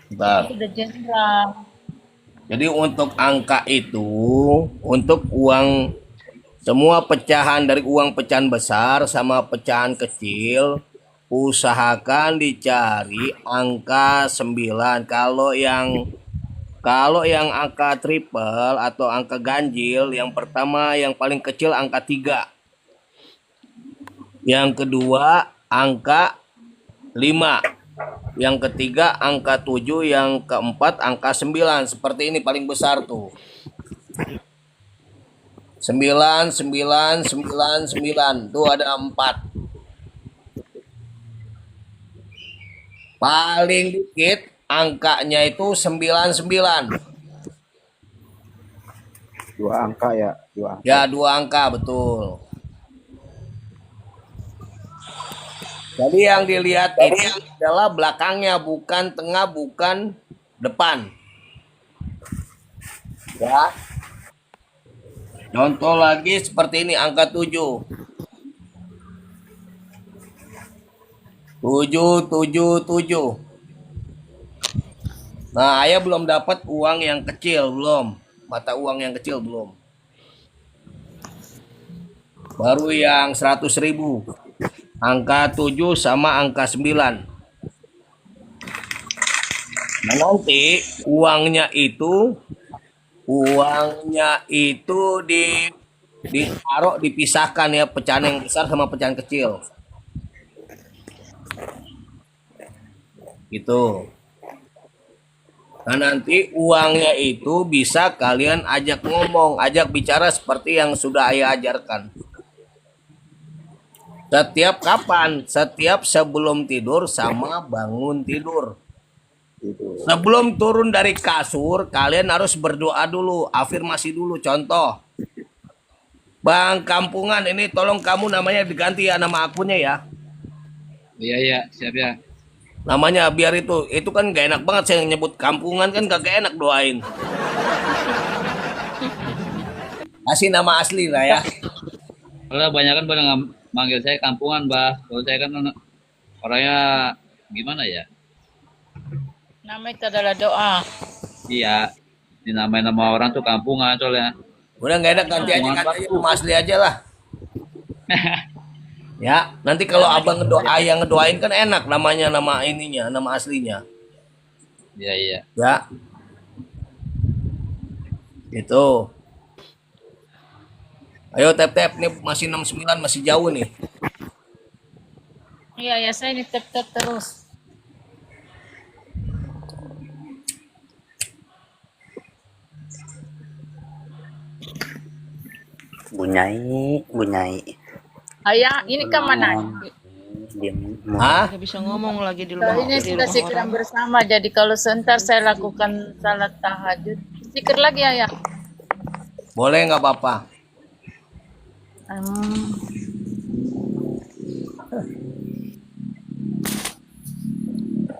Bentar. Sudah jenderal. Jadi untuk angka itu, untuk uang semua pecahan dari uang pecahan besar sama pecahan kecil, usahakan dicari angka 9. Kalau yang angka triple atau angka ganjil, yang pertama yang paling kecil angka 3, yang kedua angka 5, yang ketiga angka 7, yang keempat angka 9. Seperti ini paling besar tuh. 9, 9, 9, 9. Tuh ada 4. Paling dikit angkanya itu 99. Dua angka ya, dua angka. Ya, 2 angka betul. Jadi yang dilihat ini adalah belakangnya, bukan tengah, bukan depan. Ya. Contoh lagi seperti ini, angka 7. 7, 7, 7. Nah, ayah belum dapat uang yang kecil, belum. Mata uang yang kecil, belum. Baru yang 100.000. Angka 7 sama angka 9. Nah, nanti uangnya itu ditaruh, dipisahkan ya, pecahan yang besar sama pecahan kecil. Gitu. Nah, nanti uangnya itu bisa kalian ajak ngomong, ajak bicara seperti yang sudah ayah ajarkan. Setiap kapan? Setiap sebelum tidur sama bangun tidur. Gitu. Sebelum turun dari kasur, kalian harus berdoa dulu, afirmasi dulu. Contoh, Bang Kampungan, ini tolong kamu namanya diganti ya, nama akunnya ya. Iya, iya, siap ya. Namanya biar itu kan gak enak banget saya nyebut Kampungan, kan gak enak doain. Kasih nama asli lah ya. Kalau banyak kan pada manggil saya kampungan, Bah. Kalau saya kan orangnya gimana ya? Nama itu adalah doa. Iya, dinamain nama orang tuh kampungan soalnya. Udah gak enak, ganti aja, Kampungan, ganti Pak. aja nama asli aja lah. Ya, nanti kalau abang yang ngedoain kan enak namanya, nama ininya, nama aslinya. Iya, iya. Ya, itu. Ayo tap-tap, nih masih 69, masih jauh nih. Iya, ya saya ini tep-tep terus. Bunyai, Bunyai. Ayah, ini ke mana? Diam. Hah? Nggak bisa ngomong lagi di Kalau rumah ini di sudah rumah zikir orang. bersama, jadi kalau sebentar saya lakukan salat tahajud. Zikir lagi ayah. Boleh nggak apa-apa. Hmm.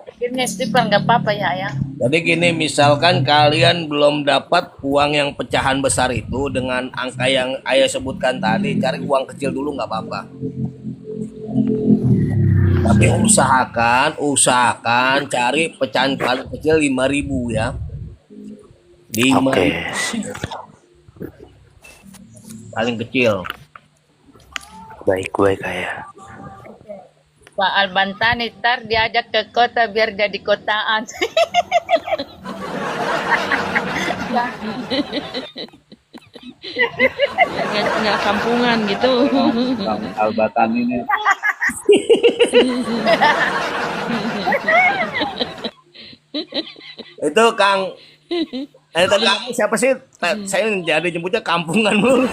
Zikirnya istighfar nggak apa-apa ya ayah. Jadi gini, misalkan kalian belum dapat uang yang pecahan besar itu dengan angka yang ayah sebutkan tadi, cari uang kecil dulu nggak apa-apa. Tapi usahakan cari pecahan paling kecil 5.000 ya. 5.000 Oke. paling kecil. Baik, baik ayah. Pak Albantani ntar diajak ke kota biar jadi kotaan. Nggak kampungan gitu. Bang Albatan ini. Itu Kang, tadi kamu siapa sih? Saya jadi nyebutnya kampungan dulu.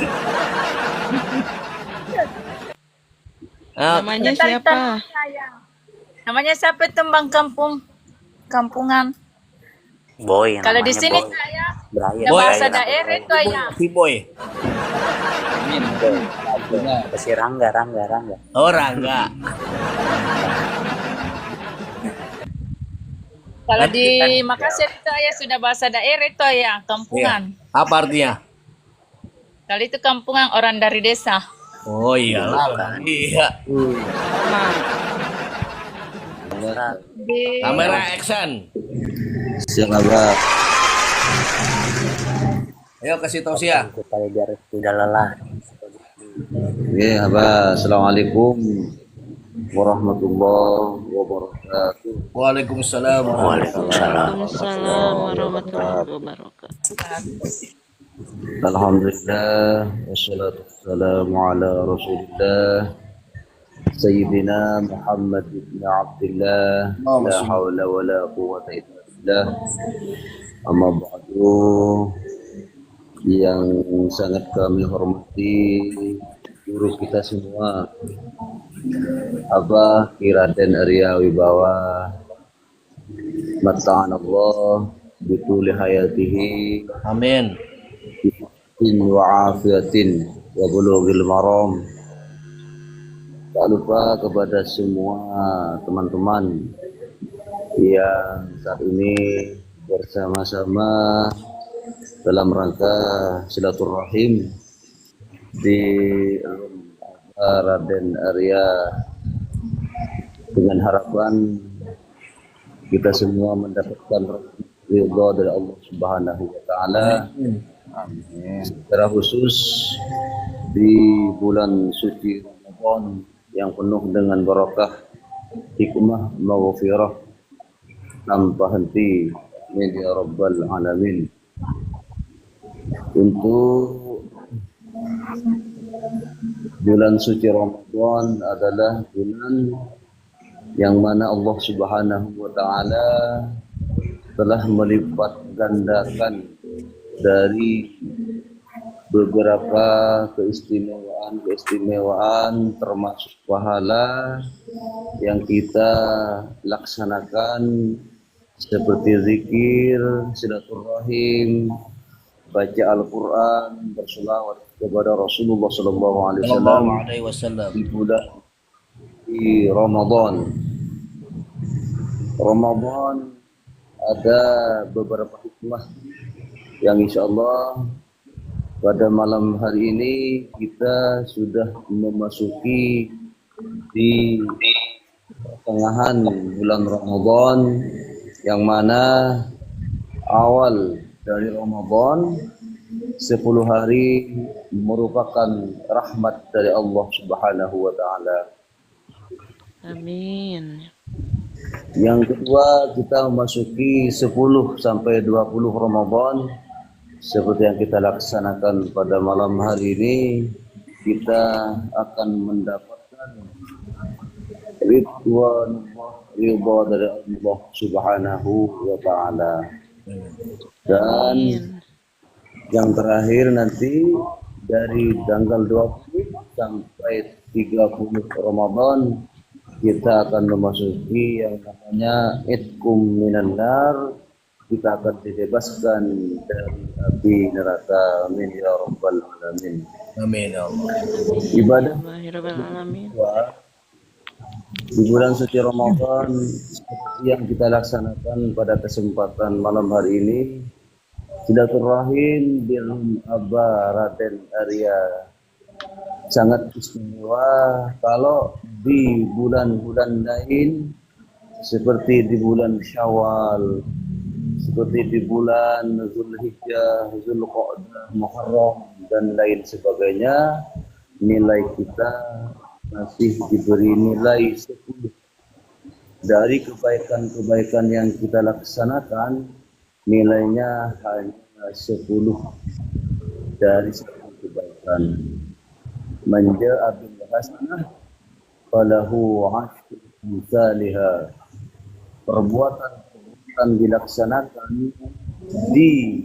Namanya Bentar, siapa? bentar, ayah. Namanya siapa itu Bang Kampungan? Boy, Kalau di namanya sini Boy. saya Brian, ada Boy, bahasa Brian. daerah itu ayah. Si Boy. Amin. Artinya, Apa sih Rangga. Orang enggak. Kalau di Makassar itu ayah sudah bahasa daerah itu ayah, Iya. kampungan. Apa artinya? Kalau itu kampungan orang dari desa. Oh iyalah. Iya. Sama. Beneran. Di Kamera action. Siang Abah. Ayo kasih tausiah. supaya biar tidak lelah. Oke, Abah. Assalamualaikum warahmatullahi wabarakatuh. Waalaikumsalam Waalaikumsalam. Waalaikumsalam warahmatullahi wabarakatuh. Alhamdulillah wassalatu wassalamu ala Rasulillah Sayyidina Muhammad ibn Abdullah la hawla wa la quwwata illa billah. Amma ba'du, yang sangat kami hormati guru kita semua, Abah Ki Raden Arya Wibawa, mata'an Allah bituli hayatihi Amin. wa afiatin wa bulughil maram. Tak lupa kepada semua teman-teman yang saat ini bersama-sama dalam rangka silaturahim di Raden Arya, dengan harapan kita semua mendapatkan ridha dari Allah Subhanahu wa taala. Amin. Secara khusus di bulan suci Ramadan yang penuh dengan barakah, hikmah, maghfirah tanpa henti. Amin ya rabbal alamin. Untuk bulan suci Ramadan adalah bulan yang mana Allah Subhanahu wa taala telah melipat gandakan dari beberapa keistimewaan termasuk pahala yang kita laksanakan seperti zikir, silaturahim, baca Al-Quran, berselawat kepada Rasulullah SAW di bulan di Ramadan. Ramadan ada beberapa hikmah yang insya Allah pada malam hari ini kita sudah memasuki di pertengahan bulan Ramadan, yang mana awal dari Ramadan 10 hari merupakan rahmat dari Allah Subhanahu wa taala. Amin. Yang kedua, kita memasuki 10 sampai 20 Ramadan seperti yang kita laksanakan pada malam hari ini. Kita akan mendapatkan ridha dari Allah Subhanahu wa taala. Dan yang terakhir nanti dari tanggal 20 sampai 30 Ramadan kita akan memasuki yang namanya Itkum minan nar. Kita akan dibebaskan dari api neraka. Amin ya rabbal alamin. Amin ya Allah. Ibadah Alamin. di bulan suci Ramadan seperti yang kita laksanakan pada kesempatan malam hari ini, silaturahim dengan Abah Raden Arya sangat istimewa. Kalau di bulan-bulan lain seperti di bulan Syawal, seperti di bulan Zulhijjah, Zulqa'dah, Muharram dan lain sebagainya, nilai kita masih diberi nilai 10 dari kebaikan-kebaikan yang kita laksanakan. Nilainya hanya 10 dari 10 kebaikan. Manja bil hasanah falahu 10 amsalha. Perbuatan dilaksanakan di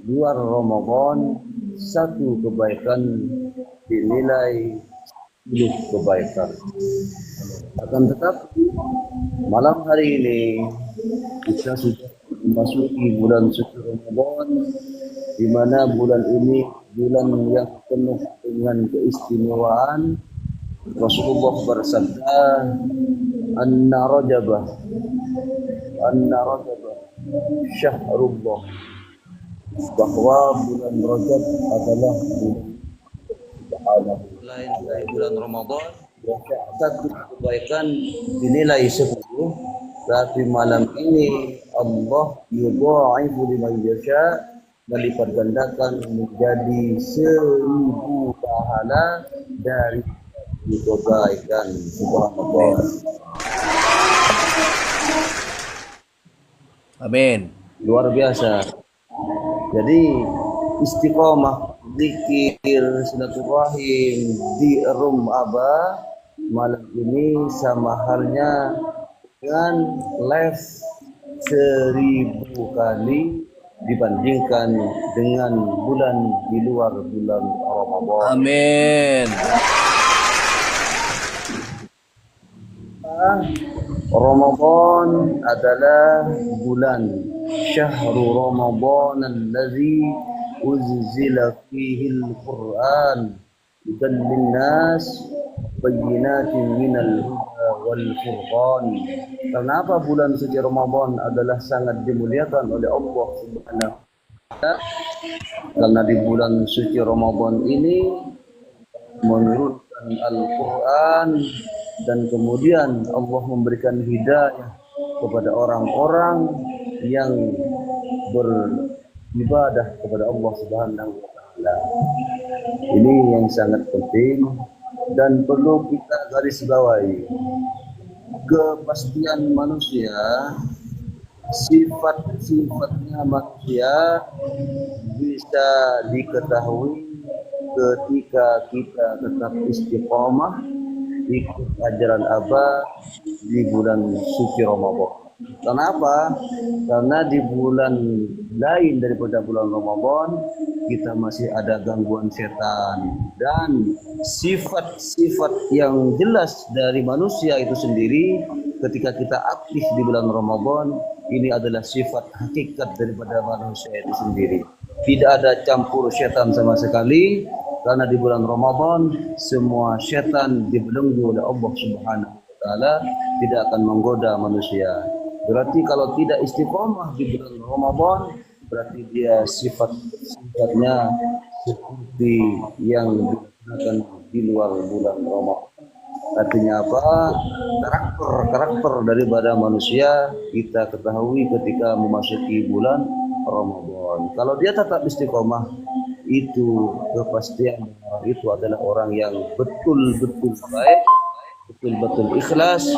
luar Ramadan, satu kebaikan dinilai 10 kebaikan. Akan tetapi malam hari ini kita sudah memasuki bulan suci Ramadan, di mana bulan ini bulan yang penuh dengan keistimewaan. Rasulullah bersabda, anna rajabah syahrullah, bahwa bulan Rajab adalah bulan lain dari bulan Ramadan. Satu kebaikan dinilai 10 Tapi malam ini Allah yudha'ifu liman yasha, melipat gandakan menjadi 1000 pahala dari kebaikan. Subhanallah. Amin. Luar biasa. Jadi istiqomah, zikir, silaturahim di room Abah malam ini sama halnya dengan live 1000 kali dibandingkan dengan bulan di luar bulan Ramadan. Amin. Ramadan adalah bulan syahrul Ramadan allazi unzila fihi al-Qur'an hudan linnas bayyinatin minal huda wal furqan. Kenapa bulan suci Ramadan adalah sangat dimuliakan oleh Allah Subhanahu wa taala? Karena di bulan suci Ramadan ini menurunkan Al-Quran dan kemudian Allah memberikan hidayah kepada orang-orang yang beribadah kepada Allah Subhanahu wa taala. Ini yang sangat penting dan perlu kita garis bawahi. Kepastian manusia, sifat-sifatnya manusia bisa diketahui ketika kita tetap istiqomah ikut ajaran Abah di bulan suci Ramadan. Kenapa? Karena di bulan lain daripada bulan Ramadan kita masih ada gangguan setan dan sifat-sifat yang jelas dari manusia itu sendiri ketika kita aktif di bulan Ramadan ini adalah sifat hakikat daripada manusia itu sendiri. Tidak ada campur setan sama sekali karena di bulan Ramadan semua setan dibelenggu oleh Allah Subhanahu wa taala, tidak akan menggoda manusia. Berarti kalau tidak istiqomah di bulan Ramadan berarti dia sifatnya seperti yang digunakan di luar bulan Ramadan. Artinya apa? Karakter daripada manusia kita ketahui ketika memasuki bulan Ramadan. Kalau dia tetap istiqomah, itu kepastian itu adalah orang yang betul-betul baik, betul-betul ikhlas,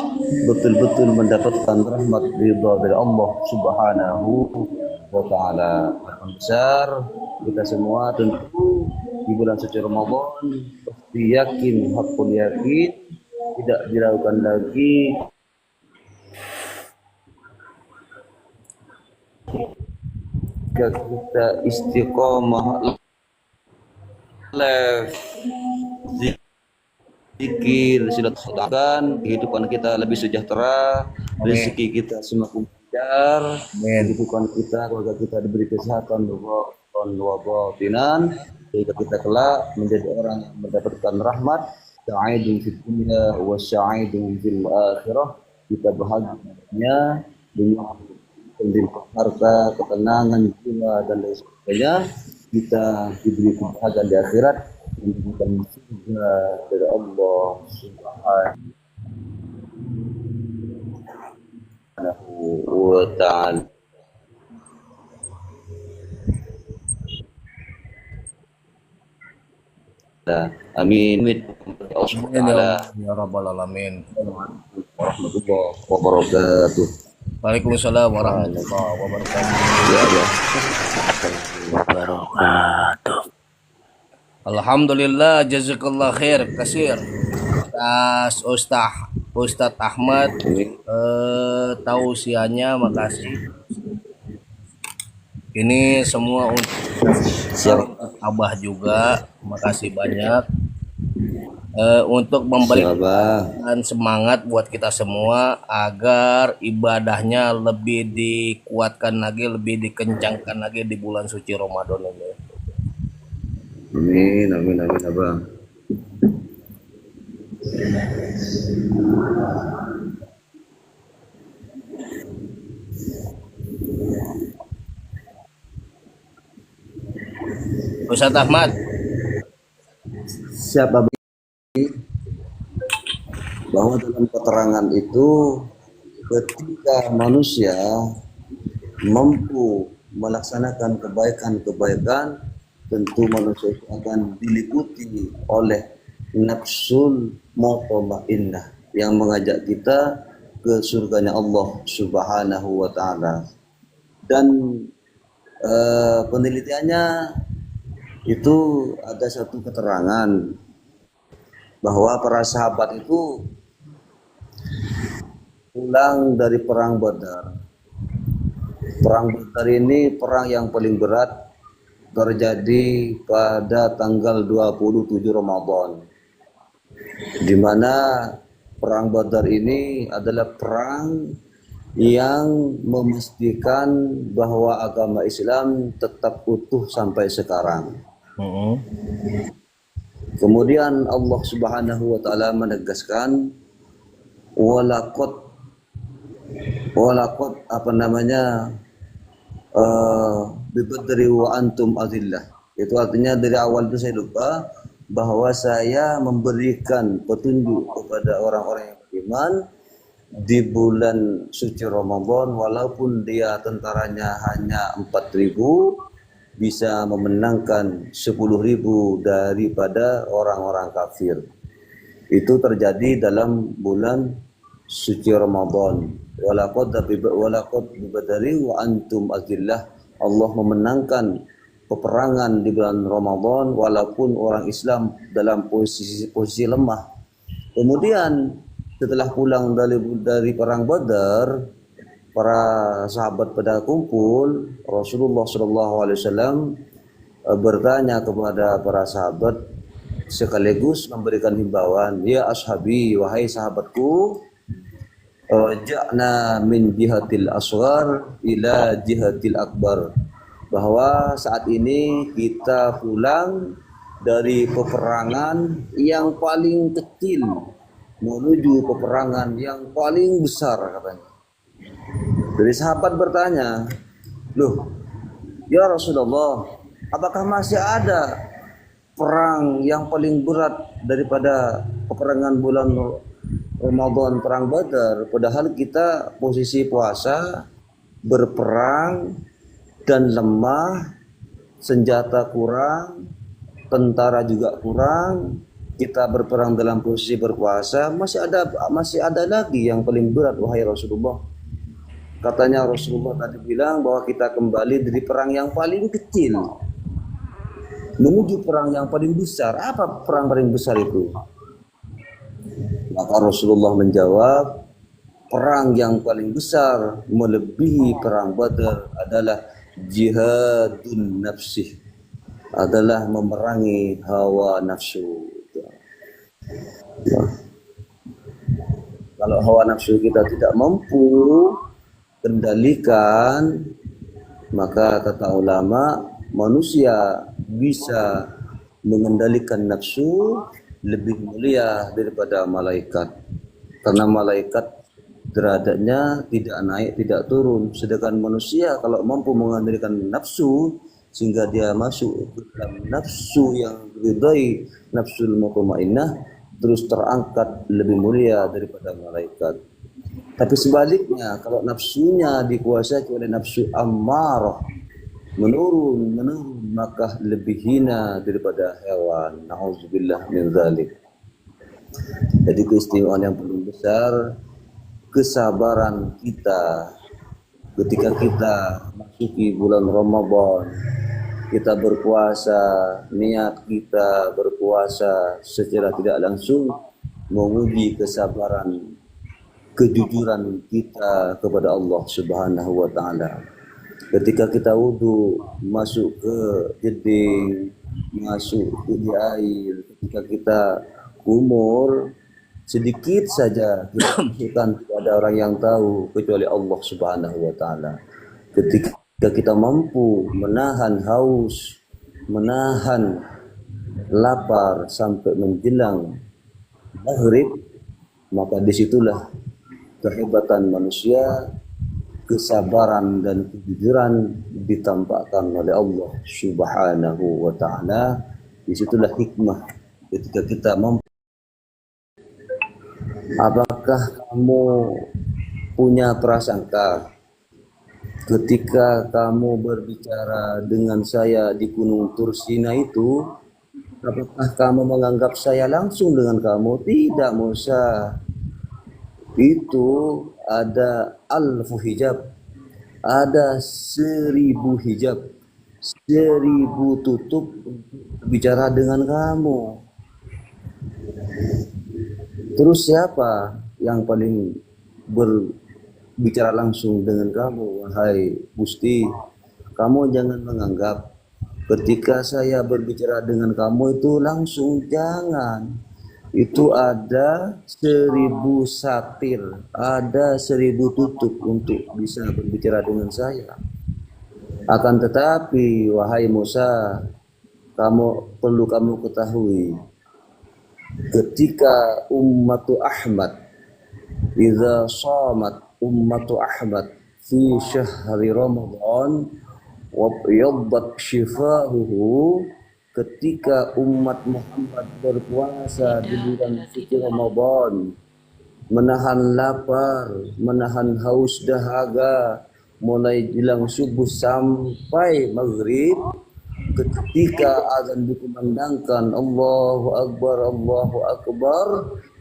betul-betul mendapatkan rahmat ridha dari Allah Subhanahu wa taala. Besar kita semua tentu di bulan suci Ramadan pasti yakin, hakul yakin, tidak diragukan lagi jika kita istiqomah zikir, silaturahmi, kehidupan kita lebih sejahtera, rezeki kita semakin lancar, kehidupan kita, keluarga kita diberi kesehatan wa batinan, sehingga kita kelak menjadi orang yang mendapatkan rahmat, sa'idun fid dunya wa sa'idun fil akhirah. Kita bahagia dengan pendidikan harta, ketenangan jiwa dan lain sebagainya. Kita diberi kebahagiaan di akhirat dan surga dari Allah Subhanahu wa ta'ala. Amin. Amin ya rabbal alamin. Warahmatullahi wabarakatuh. Waalaikumsalam warahmatullahi wabarakatuh. Ya Allah. Wabarakatuh. Alhamdulillah, jazakallah khair kasir atas Ustadz Ahmad tausiahnya, makasih. Ini semua untuk Abah juga, makasih banyak untuk memberikan semangat buat kita semua agar ibadahnya lebih dikuatkan lagi, lebih dikencangkan lagi di bulan suci Ramadan ini. Amin, amin, amin, Abang. Ustadz Ahmad, Siapa bahwa dalam keterangan itu ketika manusia mampu melaksanakan kebaikan-kebaikan, tentu manusia itu akan diliputi oleh nafsul mutmainnah yang mengajak kita ke surganya Allah Subhanahu wa taala. Dan penelitiannya itu ada satu keterangan bahwa para sahabat itu pulang dari perang Badar. Perang Badar ini perang yang paling berat, terjadi pada tanggal 27 Ramadan, di mana perang Badar ini adalah perang yang memastikan bahwa agama Islam tetap utuh sampai sekarang. Kemudian Allah Subhanahu wa taala menegaskan walaqad bibadri wa antum azillah. Itu artinya dari awal itu saya lupa bahwa saya memberikan petunjuk kepada orang-orang yang beriman di bulan suci Ramadan, walaupun dia tentaranya hanya 4.000, bisa memenangkan 10.000 daripada orang-orang kafir. Itu terjadi dalam bulan suci Ramadan. Walaqad bibadri wa antum azillah. Allah memenangkan peperangan di bulan Ramadan walaupun orang Islam dalam posisi lemah. Kemudian setelah pulang dari perang Badar, para sahabat pada kumpul, Rasulullah SAW bertanya kepada para sahabat sekaligus memberikan himbauan, ya ashabi, wahai sahabatku, ja'na min jihatil asghar ila jihatil akbar, bahwa saat ini kita pulang dari peperangan yang paling kecil menuju peperangan yang paling besar, katanya. Dari sahabat bertanya, loh ya Rasulullah, apakah masih ada perang yang paling berat daripada peperangan bulan Ramadan, perang Badar? Padahal kita posisi puasa, berperang dan lemah, senjata kurang, tentara juga kurang, kita berperang dalam posisi berpuasa, masih ada lagi yang paling berat, wahai Rasulullah. Katanya Rasulullah tadi bilang bahwa kita kembali dari perang yang paling kecil menuju perang yang paling besar. Apa perang paling besar itu? Maka Rasulullah menjawab, perang yang paling besar melebihi perang Badar adalah jihadun nafsih, adalah memerangi hawa nafsu. Kalau hawa nafsu kita tidak mampu kendalikan, maka kata ulama, manusia bisa mengendalikan nafsu lebih mulia daripada malaikat, karena malaikat derajatnya tidak naik tidak turun, sedangkan manusia kalau mampu mengendalikan nafsu sehingga dia masuk ke dalam nafsu yang diridai, nafsul mutmainnah, terus terangkat lebih mulia daripada malaikat. Tapi sebaliknya, kalau nafsunya dikuasai oleh nafsu ammarah, menurun, maka lebih hina daripada hewan. Nauzubillah min dzalik. Jadi keistimewaan yang paling besar, kesabaran kita ketika kita masuki bulan Ramadan, kita berpuasa, niat kita berpuasa secara tidak langsung menguji kesabaran, kejujuran kita kepada Allah Subhanahu wa taala. Ketika kita wudu, masuk ke jeding, masuk ke air, ketika kita kumur, sedikit saja kita masukkan kepada orang yang tahu kecuali Allah Subhanahu wa taala. Ketika kita mampu menahan haus, menahan lapar sampai menjelang maghrib, maka disitulah kehebatan manusia, kesabaran dan kejujuran ditampakkan oleh Allah Subhanahu wa taala. Disitulah hikmah ketika kita mampu. Apakah kamu punya prasangka ketika kamu berbicara dengan saya di Gunung Tursina itu, apakah kamu menganggap saya langsung dengan kamu? Tidak, Musa. Itu ada alfu hijab, ada 1000 hijab, 1000 tutup untuk bicara dengan kamu. Terus siapa yang paling berbicara langsung dengan kamu? Wahai Gusti, kamu jangan menganggap ketika saya berbicara dengan kamu itu langsung, jangan. Itu ada 1000 satir, ada 1000 tutup untuk bisa berbicara dengan saya. Akan tetapi, wahai Musa, perlu kamu ketahui, ketika ummatu Ahmad, idza shamat ummatu Ahmad fi syahri Ramadan wa yaddat shifahuhu, ketika umat Muhammad berpuasa di bulan suci Ramadan, menahan lapar, menahan haus dahaga, mulai jelang subuh sampai maghrib, ketika azan dikumandangkan Allahu Akbar,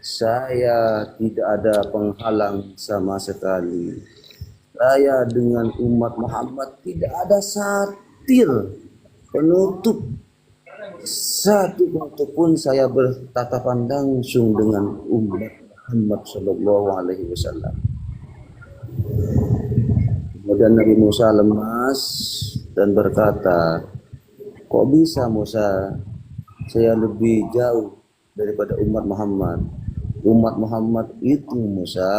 saya tidak ada penghalang sama sekali. Saya dengan umat Muhammad tidak ada satir penutup satu waktu pun. Saya bertatapan langsung dengan umat Muhammad Sallallahu Alaihi Wasallam. Kemudian Nabi Musa lemas dan berkata, kok bisa Musa, saya lebih jauh daripada umat Muhammad. Umat Muhammad itu Musa,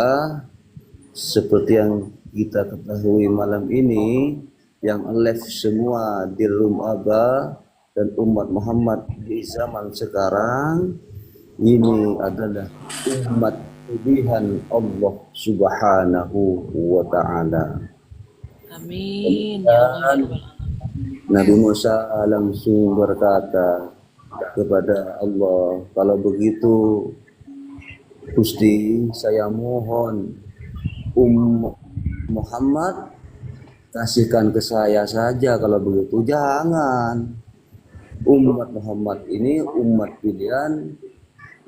seperti yang kita ketahui malam ini, yang live semua di room Aba dan umat Muhammad di zaman sekarang ini adalah umat pilihan Allah Subhanahu wa Ta'ala. Amin. Ya Allah. Nabi Musa langsung berkata kepada Allah, kalau begitu Gusti, saya mohon Muhammad kasihkan ke saya saja kalau begitu. Jangan. Umat Muhammad ini umat pilihan,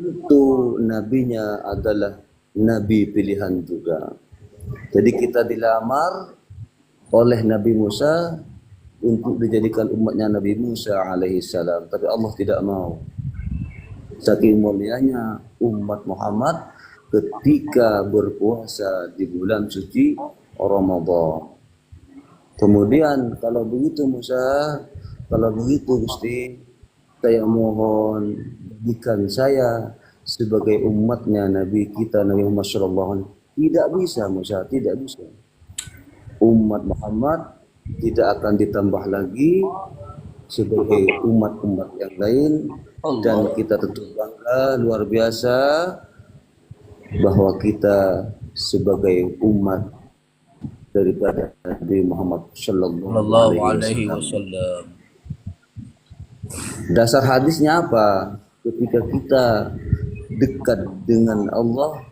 itu nabinya adalah nabi pilihan juga. Jadi kita dilamar oleh Nabi Musa untuk dijadikan umatnya Nabi Musa alaihissalam, tapi Allah tidak mau. Saking mulianya umat Muhammad ketika berpuasa di bulan suci Ramadan. Kemudian kalau begitu Musa, kalau begitu Gusti, saya mohon jadikan saya sebagai umatnya Nabi kita Nabi Muhammad sallallahu alaihi wasallam. Tidak bisa Musa, tidak bisa. Umat Muhammad tidak akan ditambah lagi sebagai umat-umat yang lain, dan kita tentu bangga luar biasa bahwa kita sebagai umat daripada Nabi Muhammad sallallahu alaihi wasallam. Dasar hadisnya apa? Ketika kita dekat dengan Allah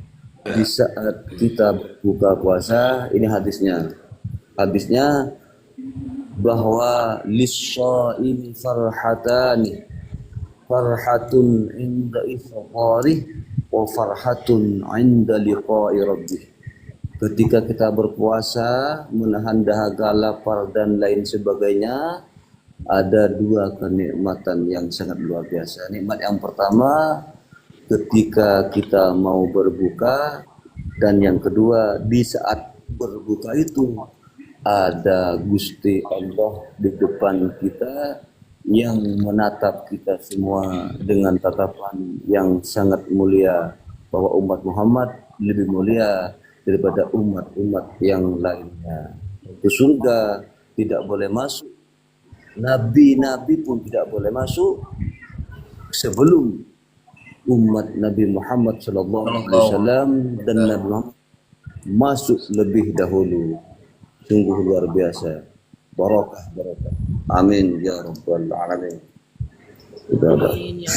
di saat kita buka puasa, ini hadisnya. Hadisnya bahwa lis-shaimi farhatani, farhatun inda iftarih wa farhatun inda liqa'i rabbih. Ketika kita berpuasa, menahan dahaga, lapar dan lain sebagainya, ada dua kenikmatan yang sangat luar biasa. Nikmat yang pertama ketika kita mau berbuka, dan yang kedua di saat berbuka itu ada Gusti Allah di depan kita yang menatap kita semua dengan tatapan yang sangat mulia, bahwa umat Muhammad lebih mulia daripada umat-umat yang lainnya. Ke surga tidak boleh masuk, nabi-nabi pun tidak boleh masuk sebelum umat Nabi Muhammad sallallahu alaihi wasallam dan Nabi Muhammad masuk lebih dahulu. Sungguh luar biasa. Barakah. Amin ya rabbal alamin. Amin ya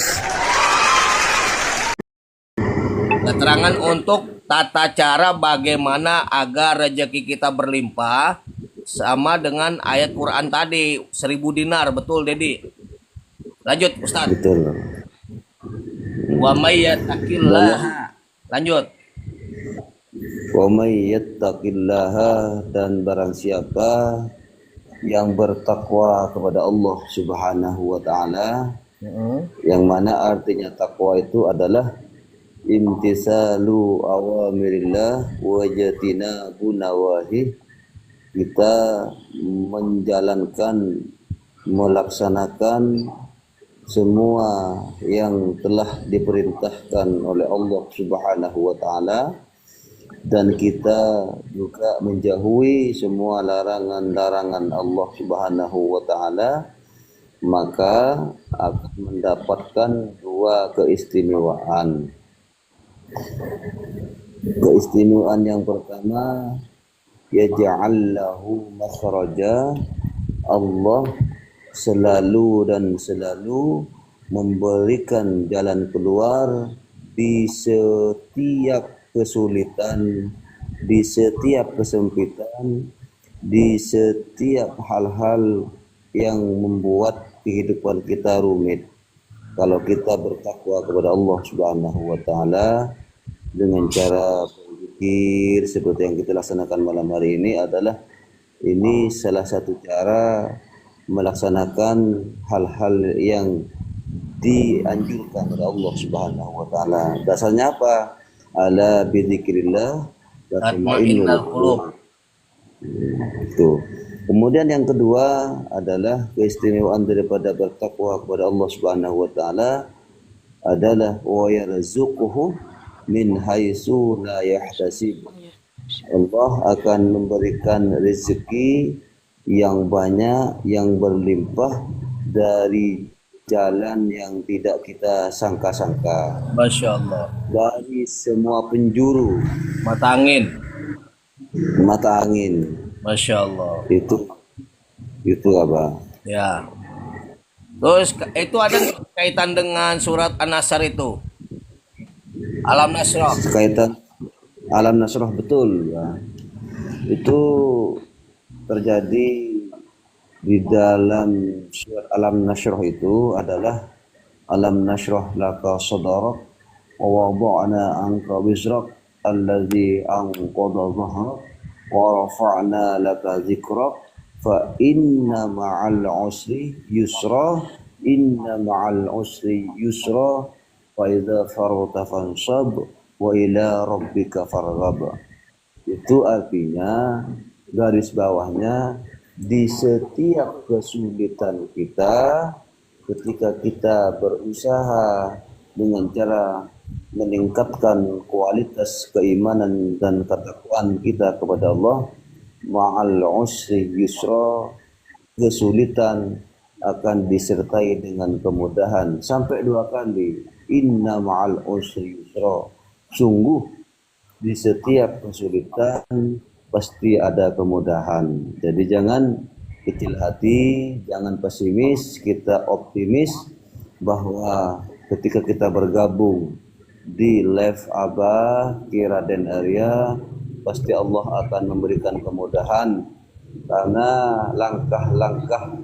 Allah. keterangan untuk tata cara bagaimana agar rezeki kita berlimpah sama dengan ayat Quran tadi 1000 dinar, betul Dedi? Lanjut Ustaz. Betul. Wa may yattaqillaha. Lanjut. Wa may yattaqillaha, dan barang siapa yang bertakwa kepada Allah Subhanahu wa taala, yang mana artinya takwa itu adalah imtisalu awamirillah wa jatinabu nawahi, kita menjalankan, melaksanakan semua yang telah diperintahkan oleh Allah Subhanahu wa taala, dan kita juga menjauhi semua larangan-larangan Allah Subhanahu wa taala, maka akan mendapatkan dua keistimewaan. Keistimewaan yang pertama, yaj'allahu makhraja, Allah selalu dan selalu memberikan jalan keluar di setiap kesulitan, di setiap kesempitan, di setiap hal-hal yang membuat kehidupan kita rumit. Kalau kita bertakwa kepada Allah Subhanahu wa taala dengan cara berpikir seperti yang kita laksanakan malam hari ini, adalah ini salah satu cara melaksanakan hal-hal yang dianjurkan oleh Allah Subhanahu wa taala. Dasarnya apa? Ala bidzikrillah tatma'innul qulub. Itu. Kemudian yang kedua adalah keistimewaan daripada bertakwa kepada Allah Subhanahu wa taala adalah wa yarzuquhu min haitsu la yahtasib. Allah akan memberikan rezeki yang banyak, yang berlimpah dari jalan yang tidak kita sangka-sangka. Masya Allah. Dari semua penjuru Mata angin. mata angin. Masya Allah. Itu apa? Ya. Terus itu ada kaitan dengan surat An-Nasr itu. Alam Nasrah. Kaitan Alam Nasrah, betul ya. Itu terjadi di dalam surat Alam Nasrah. Itu adalah Alam Nasrah laka sadrak wa wada'na anka wizrak alladzi anqadha dhahrak wa rafa'na laka dzikrak fa inna ma'al usri yusra, inna ma'al usri yusra, fa idza faragta fansab wa ila rabbika farghab. Itu artinya, garis bawahnya, di setiap kesulitan kita, ketika kita berusaha dengan cara meningkatkan kualitas keimanan dan ketakwaan kita kepada Allah, ma'al usri yusra, kesulitan akan disertai dengan kemudahan. Sampai 2 kali, inna ma'al usri yusra. Sungguh di setiap kesulitan pasti ada kemudahan. Jadi jangan kecil hati, jangan pesimis, kita optimis bahwa ketika kita bergabung di Live Abah Kiraden area, pasti Allah akan memberikan kemudahan, karena langkah-langkah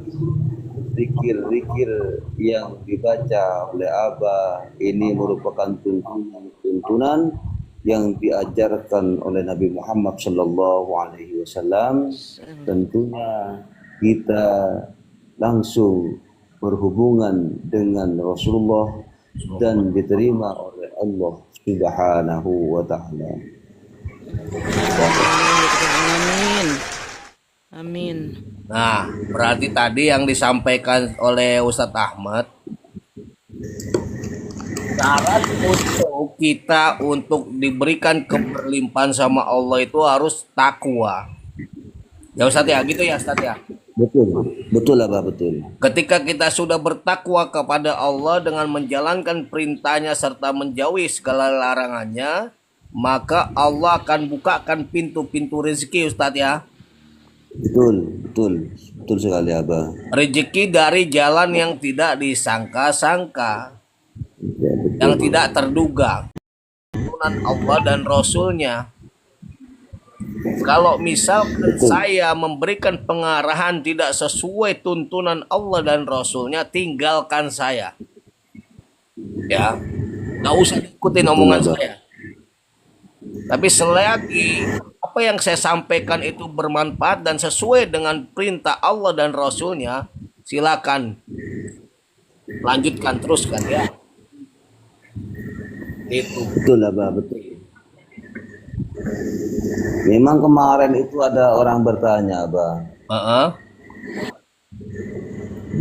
zikir-zikir yang dibaca oleh Abah ini merupakan tuntunan yang diajarkan oleh Nabi Muhammad sallallahu alaihi wasallam. Tentunya kita langsung berhubungan dengan Rasulullah dan diterima oleh Allah Subhanahu wa taala. Amin. Amin. Nah, berarti tadi yang disampaikan oleh Ustadz Ahmad, syarat untuk kita untuk diberikan keberlimpahan sama Allah itu harus takwa. Ya Ustadz ya, gitu ya Ustadz ya. Betul Abah, betul. Ketika kita sudah bertakwa kepada Allah dengan menjalankan perintahnya serta menjauhi segala larangannya, maka Allah akan bukakan pintu-pintu rezeki Ustadz ya. Betul sekali Abah. Rezeki dari jalan yang tidak disangka-sangka, Ya, betul. yang tidak terduga. tuntunan Allah dan Rasulnya. Kalau misalkan saya memberikan pengarahan tidak sesuai tuntunan Allah dan Rasulnya, tinggalkan saya. Ya, nggak usah ikutin omongan saya. Tapi selagi apa yang saya sampaikan itu bermanfaat dan sesuai dengan perintah Allah dan Rasulnya, silakan lanjutkan, teruskan ya. Itu. Betul lah, Bah, betul. Memang kemarin itu ada orang bertanya, Bah.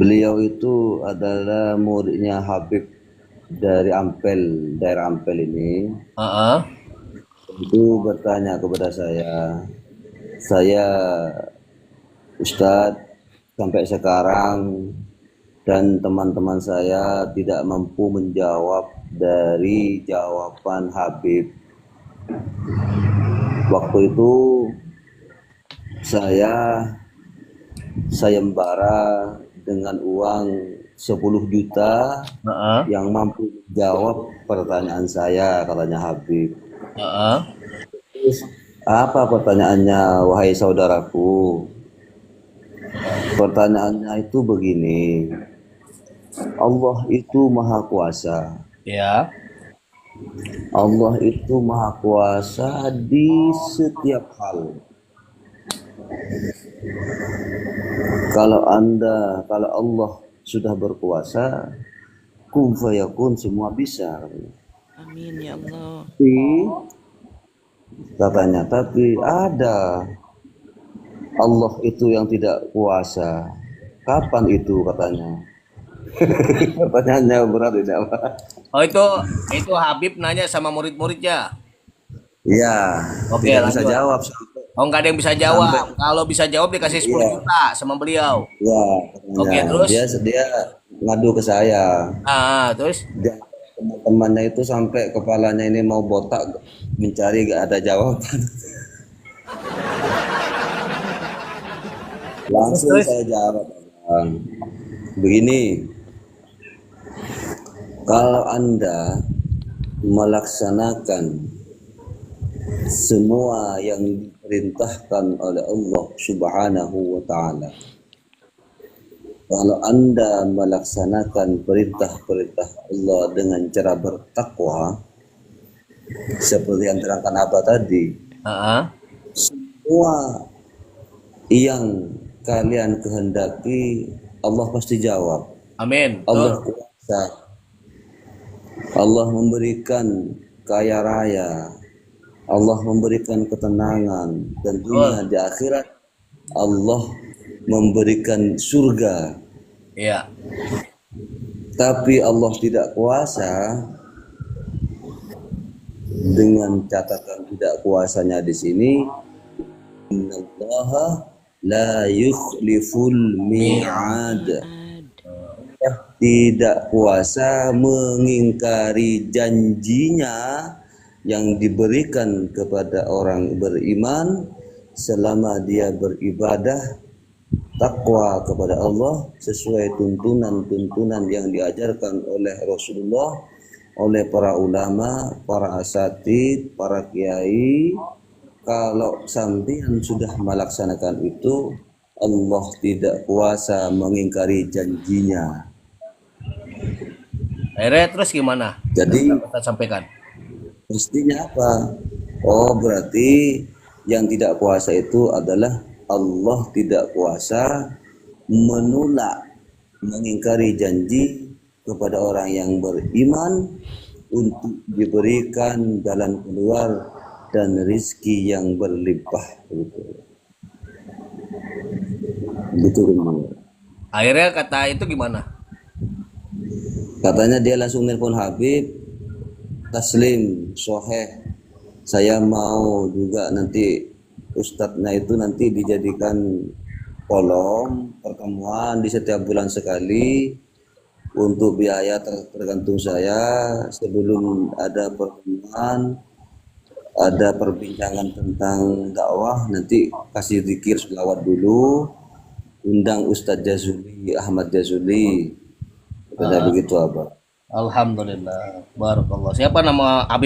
Beliau itu adalah muridnya Habib dari Ampel, daerah Ampel ini. Itu bertanya kepada saya Ustadz, sampai sekarang dan teman-teman saya tidak mampu menjawab dari jawaban Habib. Waktu itu saya sayembara dengan uang 10 juta yang mampu menjawab pertanyaan saya, katanya Habib. Terus, apa pertanyaannya, wahai saudaraku? Pertanyaannya itu begini. Allah itu maha kuasa. Ya. Allah itu maha kuasa di setiap hal. Kalau Allah sudah berkuasa, kun fayakun, semua bisa. Amin ya Allah. Tapi ada Allah itu yang tidak kuasa. Kapan itu, katanya? Pertanyaannya berat tidak, Pak? Oh, itu Habib nanya sama murid-muridnya. Iya. Oke, tidak lanjut. bisa jawab. Oh, nggak ada yang bisa jawab. Kalau bisa jawab dikasih 10 juta sama beliau. Ya. Oke, terus? Dia ngadu ke saya. Terus? Teman-temannya itu sampai kepalanya ini mau botak, mencari gak ada jawaban. Langsung saya jawab, Bang. Begini, kalau Anda melaksanakan semua yang diperintahkan oleh Allah Subhanahu wa Ta'ala, kalau Anda melaksanakan perintah-perintah Allah dengan cara bertakwa, seperti yang terangkan Abah tadi, semua yang kalian kehendaki Allah pasti jawab. Amin. Allah kuasa. Allah memberikan kaya raya. Allah memberikan ketenangan. Tentunya di akhirat Allah memberikan surga. Iya. Tapi Allah tidak kuasa. Dengan catatan tidak kuasanya di sini, innallaha la yukhliful mi'ad. Tidak kuasa mengingkari janjinya yang diberikan kepada orang beriman selama dia beribadah takwa kepada Allah sesuai tuntunan-tuntunan yang diajarkan oleh Rasulullah, oleh para ulama, para asatid, para kiai. Kalau sampean sudah melaksanakan itu, Allah tidak kuasa mengingkari janjinya. Akhirnya terus gimana? Jadi kita sampaikan. mestinya apa? Oh, berarti yang tidak kuasa itu adalah Allah tidak kuasa menolak, mengingkari janji kepada orang yang beriman untuk diberikan jalan keluar dan rizki yang berlimpah. Betul. Akhirnya kata itu gimana? Katanya dia langsung nelpon Habib, taslim, soheh. Saya mau juga nanti ustadznya itu nanti dijadikan kolom pertemuan di setiap bulan sekali. Untuk biaya tergantung saya. Sebelum ada pertemuan, ada perbincangan tentang dakwah, nanti kasih zikir selawat dulu, undang Ustadz Jazuli, Ahmad Jazuli, begitu apa? Alhamdulillah, barakallah. Siapa nama Habib?